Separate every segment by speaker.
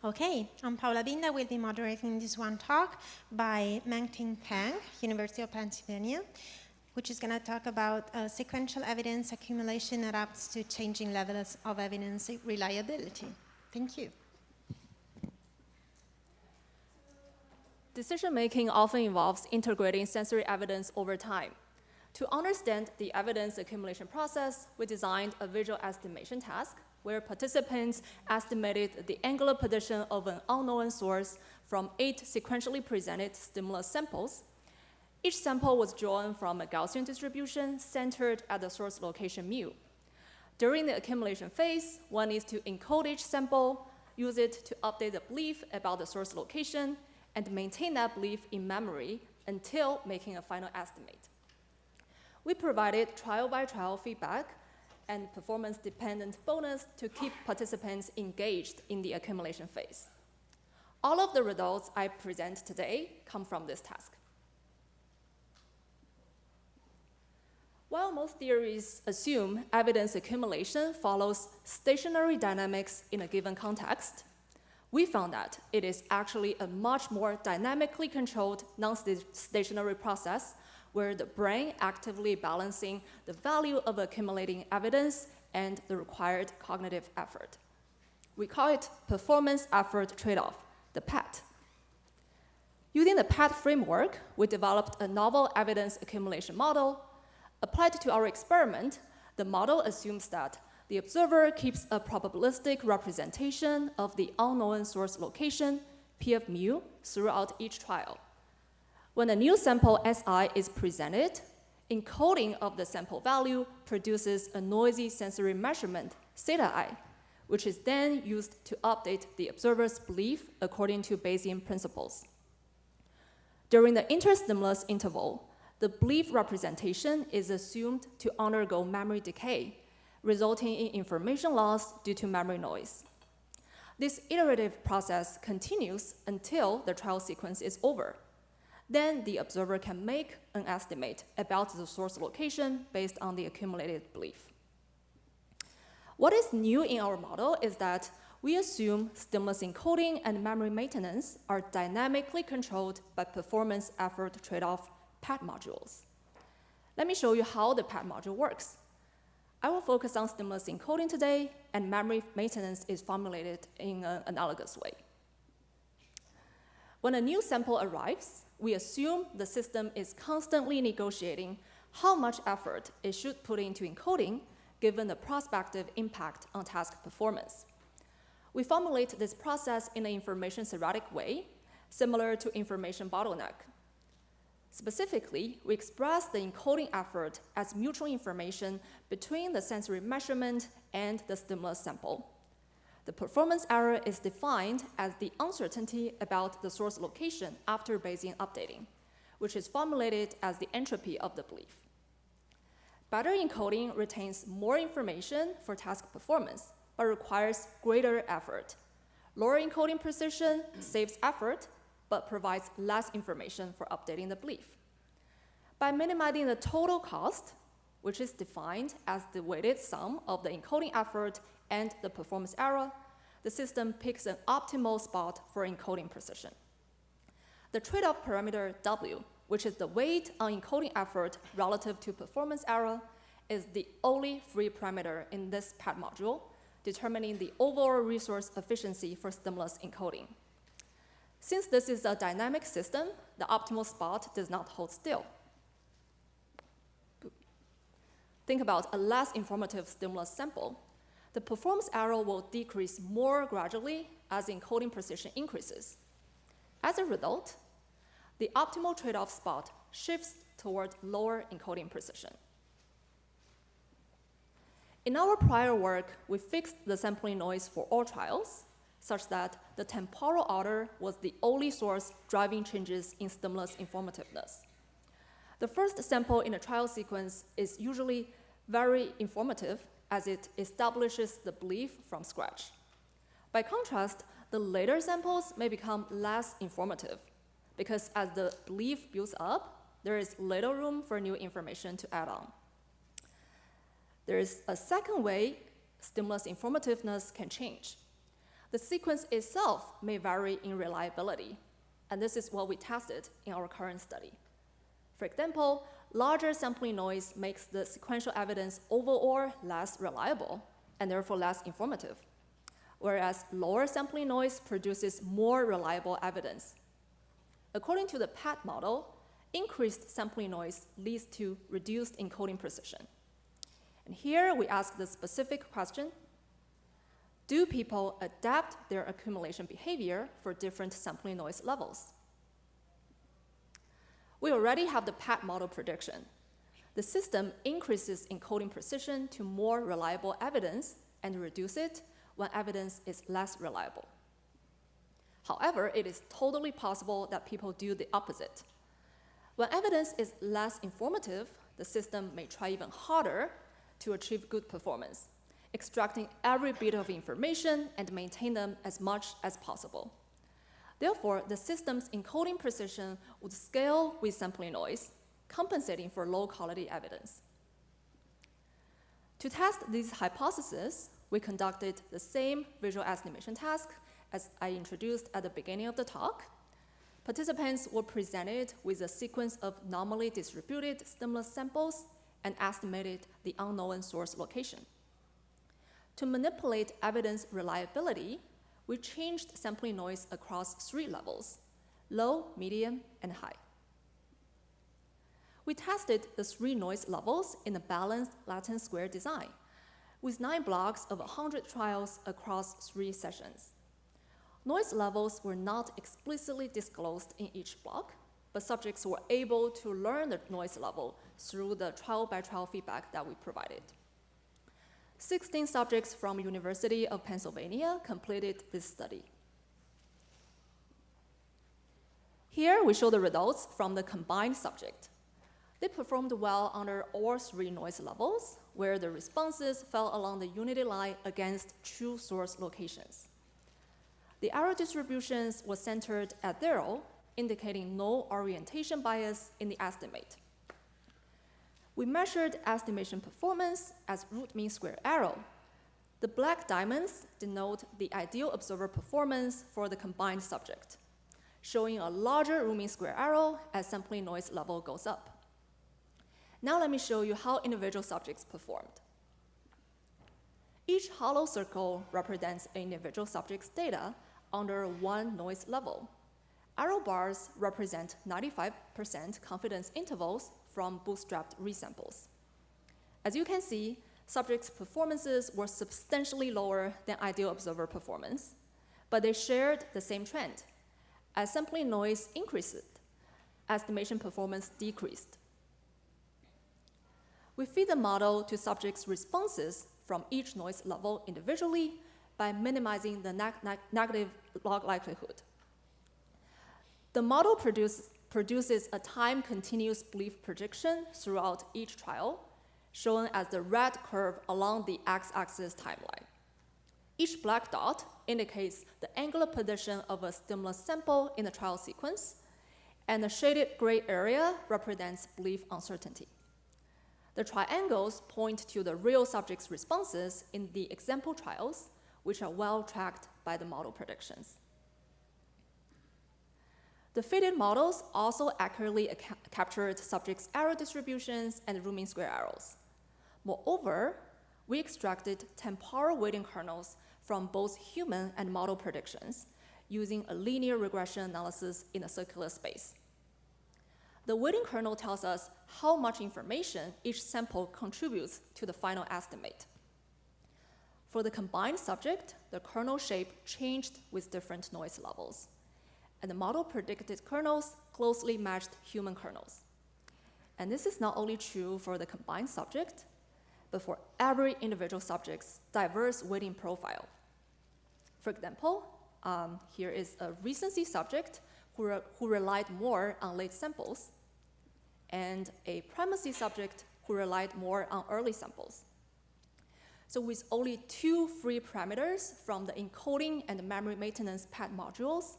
Speaker 1: Okay, I'm Paola Binda. Will be moderating this one talk by Fang, University of Pennsylvania, which is going to talk about sequential evidence accumulation adapts to changing levels of evidence reliability. Thank you.
Speaker 2: Decision-making often involves integrating sensory evidence over time. To understand the evidence accumulation process, we designed a visual estimation task where participants estimated the angular position of an unknown source from 8 sequentially presented stimulus samples. Each sample was drawn from a Gaussian distribution centered at the source location mu. During the accumulation phase, one needs to encode each sample, use it to update the belief about the source location, and maintain that belief in memory until making a final estimate. We provided trial-by-trial feedback and performance-dependent bonus to keep participants engaged in the accumulation phase. All of the results I present today come from this task. While most theories assume evidence accumulation follows stationary dynamics in a given context, we found that it is actually a much more dynamically controlled non-stationary process where the brain actively balancing the value of accumulating evidence and the required cognitive effort. We call it performance-effort trade-off, the PET. Using the PET framework, we developed a novel evidence accumulation model. Applied to our experiment, the model assumes that the observer keeps a probabilistic representation of the unknown source location, P of mu, throughout each trial. When a new sample Si is presented, encoding of the sample value produces a noisy sensory measurement, theta I, which is then used to update the observer's belief according to Bayesian principles. During the interstimulus interval, the belief representation is assumed to undergo memory decay, resulting in information loss due to memory noise. This iterative process continues until the trial sequence is over. Then the observer can make an estimate about the source location based on the accumulated belief. What is new in our model is that we assume stimulus encoding and memory maintenance are dynamically controlled by performance-effort trade-off PET modules. Let me show you how the PET module works. I will focus on stimulus encoding today, and memory maintenance is formulated in an analogous way. When a new sample arrives, we assume the system is constantly negotiating how much effort it should put into encoding given the prospective impact on task performance. We formulate this process in an information theoretic way, similar to information bottleneck. Specifically, we express the encoding effort as mutual information between the sensory measurement and the stimulus sample. The performance error is defined as the uncertainty about the source location after Bayesian updating, which is formulated as the entropy of the belief. Better encoding retains more information for task performance, but requires greater effort. Lower encoding precision saves effort, but provides less information for updating the belief. By minimizing the total cost, which is defined as the weighted sum of the encoding effort and the performance error, the system picks an optimal spot for encoding precision. The trade-off parameter W, which is the weight on encoding effort relative to performance error, is the only free parameter in this PET module, determining the overall resource efficiency for stimulus encoding. Since this is a dynamic system, the optimal spot does not hold still. Think about a less informative stimulus sample. The performance error will decrease more gradually as encoding precision increases. As a result, the optimal trade-off spot shifts toward lower encoding precision. In our prior work, we fixed the sampling noise for all trials, such that the temporal order was the only source driving changes in stimulus informativeness. The first sample in a trial sequence is usually very informative as it establishes the belief from scratch. By contrast, the later samples may become less informative because as the belief builds up, there is little room for new information to add on. There is a second way stimulus informativeness can change. The sequence itself may vary in reliability, and this is what we tested in our current study. For example, larger sampling noise makes the sequential evidence overall less reliable and therefore less informative, whereas lower sampling noise produces more reliable evidence. According to the PAT model, increased sampling noise leads to reduced encoding precision. And here we ask the specific question: do people adapt their accumulation behavior for different sampling noise levels? We already have the PAT model prediction. The system increases encoding precision to more reliable evidence and reduces it when evidence is less reliable. However, it is totally possible that people do the opposite. When evidence is less informative, the system may try even harder to achieve good performance, extracting every bit of information and maintain them as much as possible. Therefore, the system's encoding precision would scale with sampling noise, compensating for low-quality evidence. To test these hypotheses, we conducted the same visual estimation task as I introduced at the beginning of the talk. Participants were presented with a sequence of normally distributed stimulus samples and estimated the unknown source location. To manipulate evidence reliability, we changed sampling noise across 3 levels: low, medium, and high. We tested the 3 noise levels in a balanced Latin square design, with 9 blocks of 100 trials across 3 sessions. Noise levels were not explicitly disclosed in each block, but subjects were able to learn the noise level through the trial-by-trial feedback that we provided. 16 subjects from University of Pennsylvania completed this study. Here we show the results from the combined subject. They performed well under all 3 noise levels, where the responses fell along the unity line against true source locations. The error distributions were centered at 0, indicating no orientation bias in the estimate. We measured estimation performance as root mean square error. The black diamonds denote the ideal observer performance for the combined subject, showing a larger root mean square error as sampling noise level goes up. Now let me show you how individual subjects performed. Each hollow circle represents an individual subject's data under 1 noise level. Arrow bars represent 95% confidence intervals from bootstrapped resamples. As you can see, subjects' performances were substantially lower than ideal observer performance, but they shared the same trend. As sampling noise increased, estimation performance decreased. We feed the model to subjects' responses from each noise level individually by minimizing the negative log likelihood. The model produces a time-continuous belief prediction throughout each trial, shown as the red curve along the x-axis timeline. Each black dot indicates the angular position of a stimulus sample in the trial sequence, and the shaded gray area represents belief uncertainty. The triangles point to the real subjects' responses in the example trials, which are well tracked by the model predictions. The fitted models also accurately captured subjects' error distributions and root mean square errors. Moreover, we extracted temporal weighting kernels from both human and model predictions using a linear regression analysis in a circular space. The weighting kernel tells us how much information each sample contributes to the final estimate. For the combined subject, the kernel shape changed with different noise levels, and the model predicted kernels closely matched human kernels. And this is not only true for the combined subject, but for every individual subject's diverse weighting profile. For example, here is a recency subject who relied more on late samples, and a primacy subject who relied more on early samples. So with only 2 free parameters from the encoding and memory maintenance PAT modules,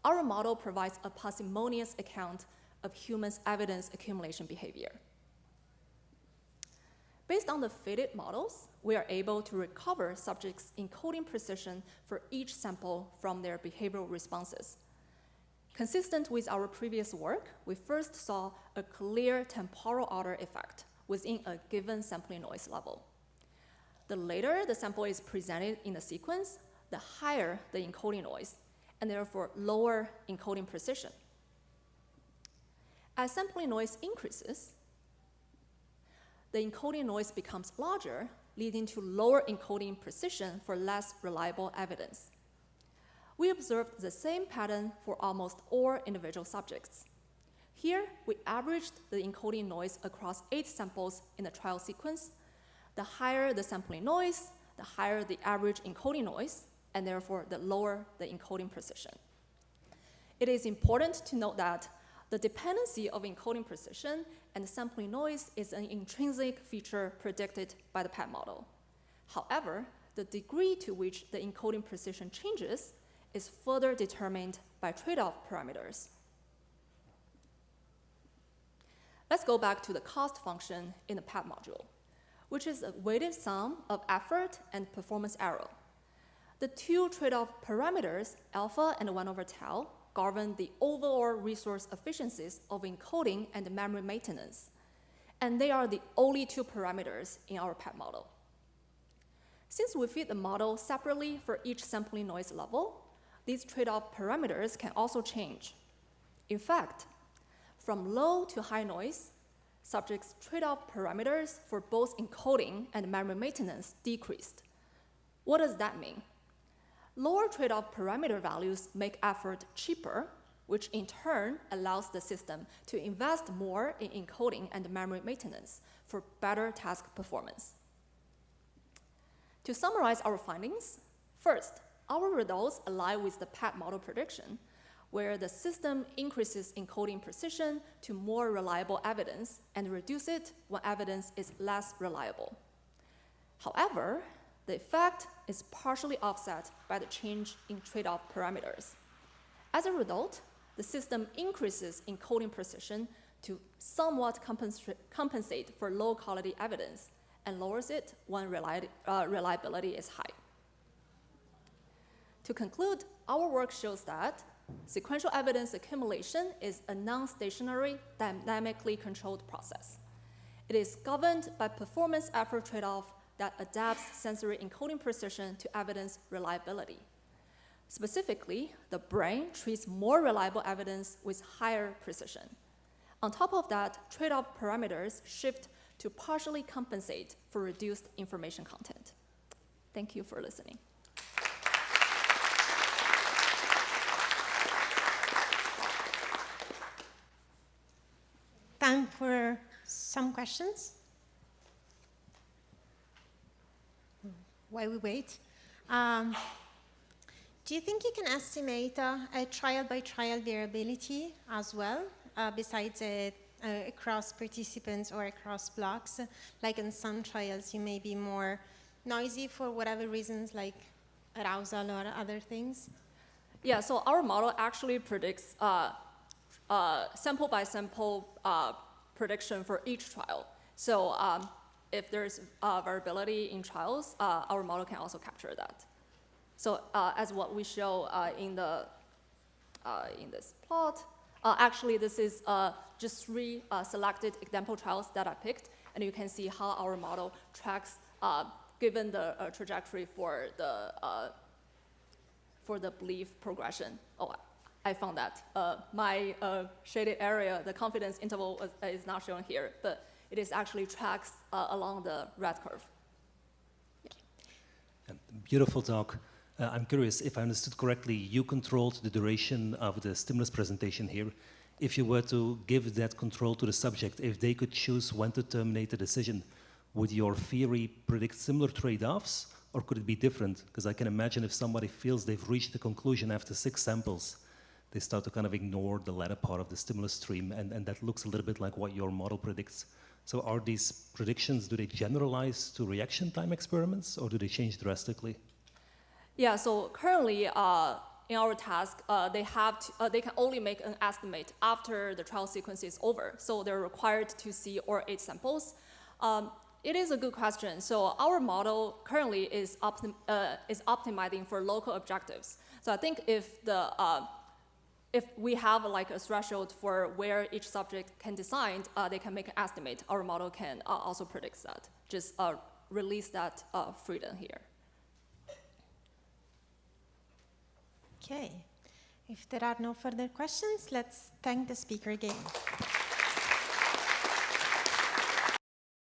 Speaker 2: our model provides a parsimonious account of humans' evidence accumulation behavior. Based on the fitted models, we are able to recover subjects' encoding precision for each sample from their behavioral responses. Consistent with our previous work, we first saw a clear temporal order effect within a given sampling noise level. The later the sample is presented in the sequence, the higher the encoding noise, and therefore lower encoding precision. As sampling noise increases, the encoding noise becomes larger, leading to lower encoding precision for less reliable evidence. We observed the same pattern for almost all individual subjects. Here, we averaged the encoding noise across 8 samples in the trial sequence. The higher the sampling noise, the higher the average encoding noise, and therefore the lower the encoding precision. It is important to note that the dependency of encoding precision and sampling noise is an intrinsic feature predicted by the PET model. However, the degree to which the encoding precision changes is further determined by trade-off parameters. Let's go back to the cost function in the PET module, which is a weighted sum of effort and performance error. The two trade-off parameters, alpha and 1/tau, govern the overall resource efficiencies of encoding and memory maintenance, and they are the only 2 parameters in our PET model. Since we fit the model separately for each sampling noise level, these trade-off parameters can also change. In fact, from low to high noise, subjects' trade-off parameters for both encoding and memory maintenance decreased. What does that mean? Lower trade-off parameter values make effort cheaper, which in turn allows the system to invest more in encoding and memory maintenance for better task performance. To summarize our findings, first, our results align with the PET model prediction, where the system increases encoding precision to more reliable evidence and reduces it when evidence is less reliable. However, the effect is partially offset by the change in trade-off parameters. As a result, the system increases encoding precision to somewhat compensate for low-quality evidence and lowers it when reliability is high. To conclude, our work shows that sequential evidence accumulation is a non-stationary, dynamically controlled process. It is governed by performance effort trade-off that adapts sensory encoding precision to evidence reliability. Specifically, the brain treats more reliable evidence with higher precision. On top of that, trade-off parameters shift to partially compensate for reduced information content. Thank you for listening.
Speaker 1: Time for some questions. While we wait, do you think you can estimate a trial-by-trial variability as well, besides across participants or across blocks? Like in some trials, you may be more noisy for whatever reasons, like arousal or other things?
Speaker 2: Yeah, so our model actually predicts sample-by-sample prediction for each trial. So if there's variability in trials, our model can also capture that. So as what we show in this plot, actually this is just 3 selected example trials that I picked, and you can see how our model tracks given the trajectory for the belief progression. Oh, I found that. My shaded area, the confidence interval is not shown here, but it is actually tracks along the red curve.
Speaker 3: Yeah. Beautiful talk. I'm curious, if I understood correctly, you controlled the duration of the stimulus presentation here. If you were to give that control to the subject, if they could choose when to terminate the decision, would your theory predict similar trade-offs, or could it be different? Because I can imagine if somebody feels they've reached a conclusion after 6 samples, they start to kind of ignore the latter part of the stimulus stream, and that looks a little bit like what your model predicts. So are these predictions, do they generalize to reaction time experiments, or do they change drastically?
Speaker 2: Yeah, so currently in our task, they can only make an estimate after the trial sequence is over. So they're required to see all 8 samples. It is a good question. So our model currently is optimizing for local objectives. So I think if we have like a threshold for where each subject can decide, they can make an estimate. Our model can also predict that. Just release that freedom here.
Speaker 1: Okay. If there are no further questions, let's thank the speaker again.